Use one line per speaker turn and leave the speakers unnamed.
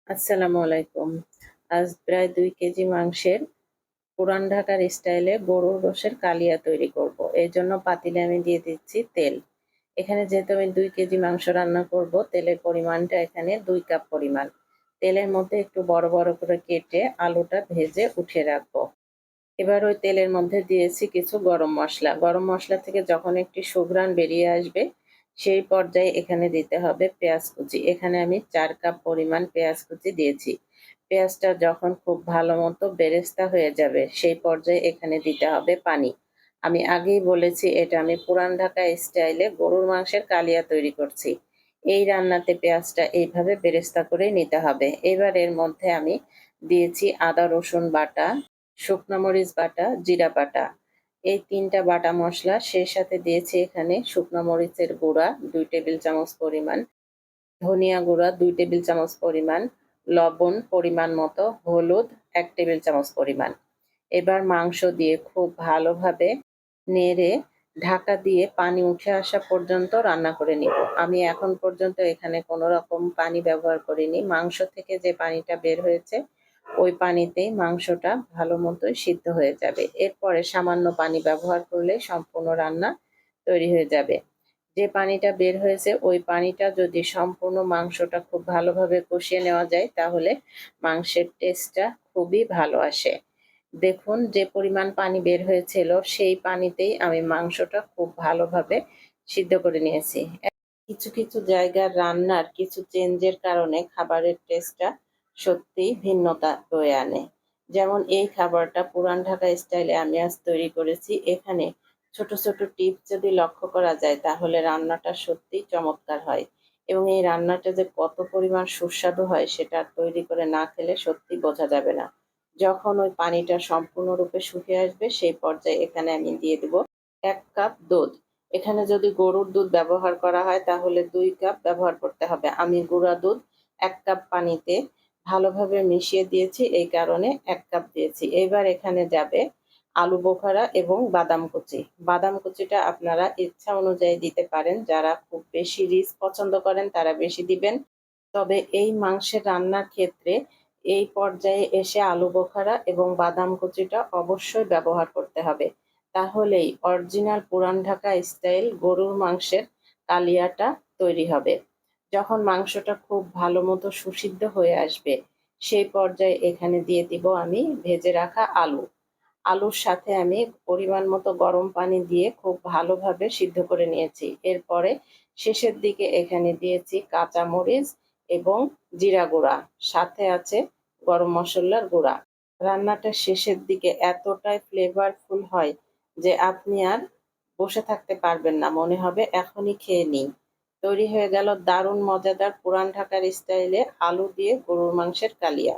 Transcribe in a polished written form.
আসসালামু আলাইকুম। আজ প্রায় ২ কেজি মাংসের পুরান ঢাকার স্টাইলে গরুর গোশের কালিয়া তৈরি করব। এজন্য পাতিলে আমি দিয়ে দিচ্ছি তেল। এখানে যেহেতু আমি ২ কেজি মাংস রান্না করব, তেলের পরিমাণটা এখানে ২ কাপ পরিমাণ। তেলের মধ্যে একটু বড়, বড় করে কেটে আলুটা ভেজে উঠিয়ে রাখবো। এবার ওই তেলের মধ্যে দিয়েছি কিছু গরম মসলা। গরম মসলা থেকে যখন একটি সুঘ্রাণ বেরিয়ে আসবে, সেই পর্যায়ে এখানে দিতে হবে পেঁয়াজ কুচি। এখানে আমি ৪ কাপ পরিমাণ পেঁয়াজ কুচি দিয়েছি। পেঁয়াজটা যখন খুব ভালো মতো বেরেস্তা হয়ে যাবে, সেই পর্যায়ে এখানে দিতে হবে পানি। আমি আগেই বলেছি এটা আমি পুরান ঢাকা স্টাইলে গরুর মাংসের কালিয়া তৈরি করছি। এই রান্নাতে পেঁয়াজটা এইভাবে বেরেস্তা করেই নিতে হবে। এবার এর মধ্যে আমি দিয়েছি আদা রসুন বাটা, শুকনো মরিচ বাটা, জিরা বাটা। এই ৩ টা বাটা মসলা, সেই সাথে দিয়েছি এখানে শুকনো মরিচের গুঁড়া ২ টেবিল চামচ পরিমাণ, ধনিয়া গুঁড়া ২ টেবিল চামচ পরিমাণ, লবণ পরিমাণ মতো, হলুদ ১ টেবিল চামচ পরিমাণ। এবার মাংস দিয়ে খুব ভালোভাবে নেড়ে ঢাকা দিয়ে পানি উঠে আসা পর্যন্ত রান্না করে নিব। আমি এখন পর্যন্ত এখানে কোনো রকম পানি ব্যবহার করিনি। মাংস থেকে যে পানিটা বের হয়েছে, ওই পানিতেই মাংসটা ভালো মতোই সিদ্ধ হয়ে যাবে। এরপরে সামান্য পানি ব্যবহার করলে সম্পূর্ণ রান্না তৈরি হয়ে যাবে। যে পানিটা বের হয়েছে, ওই পানিটা যদি সম্পূর্ণ মাংসটা খুব ভালোভাবে কষিয়ে নেওয়া যায়, তাহলে মাংসের টেস্টটা খুবই ভালো আসে। দেখুন, যে পরিমাণ পানি বের হয়েছিল, সেই পানিতেই আমি মাংসটা খুব ভালোভাবে সিদ্ধ করে নিয়েছি। কিছু, কিছু জায়গার রান্নার কিছু চেঞ্জের কারণে খাবারের টেস্টটা সত্যিই ভিন্নতা বয়ে আনে। যেমন এই খাবারটা পুরান ঢাকা স্টাইলে আমি আজ তৈরি করেছি। এখানে ছোট, ছোট টিপস যদি লক্ষ্য করা যায়, তাহলে রান্নাটা সত্যিই চমৎকার হয়। এবং এই রান্নাটা যে কত পরিমাণ সুস্বাদু হয়, সেটা তৈরি করে না খেলে সত্যি বোঝা যাবে না। যখন ওই পানিটা সম্পূর্ণরূপে শুকিয়ে আসবে, সেই পর্যায়ে এখানে আমি দিয়ে দিব ১ কাপ দুধ। এখানে যদি গরুর দুধ ব্যবহার করা হয়, তাহলে ২ কাপ ব্যবহার করতে হবে। আমি গুঁড়া দুধ ১ কাপ পানিতে ভালোভাবে মিশিয়ে দিয়েছি, এই কারণে ১ কাপ দিয়েছি। এবার এখানে যাবে আলু বোখারা এবং বাদাম কুচি। বাদাম কুচিটা আপনারা ইচ্ছা অনুযায়ী দিতে পারেন। যারা খুব বেশি রিচ পছন্দ করেন, তারা বেশি দিবেন। তবে এই মাংসের রান্নার ক্ষেত্রে এই পর্যায়ে এসে আলু বোখারা এবং বাদাম কুচিটা অবশ্যই ব্যবহার করতে হবে। তাহলেই অরিজিনাল পুরান ঢাকা স্টাইল গরুর মাংসের কালিয়াটা তৈরি হবে। যখন মাংসটা খুব ভালো মতো সুসিদ্ধ হয়ে আসবে, সেই পর্যায়ে এখানে দিয়ে দিব আমি ভেজে রাখা আলু। আলুর সাথে আমি পরিমাণ মতো গরম পানি দিয়ে খুব ভালোভাবে সিদ্ধ করে নিয়েছি। এরপরে শেষের দিকে এখানে দিয়েছি কাঁচা মরিচ এবং জিরা গুঁড়া, সাথে আছে গরম মসলার গুঁড়া। রান্নাটা শেষের দিকে এতটাই ফ্লেভারফুল হয় যে আপনি আর বসে থাকতে পারবেন না, মনে হবে এখনই খেয়ে নিই। তৈরি হয়ে গেল দারুণ মজাদার পুরান ঢাকার স্টাইলে আলু দিয়ে গরুর মাংসের কালিয়া।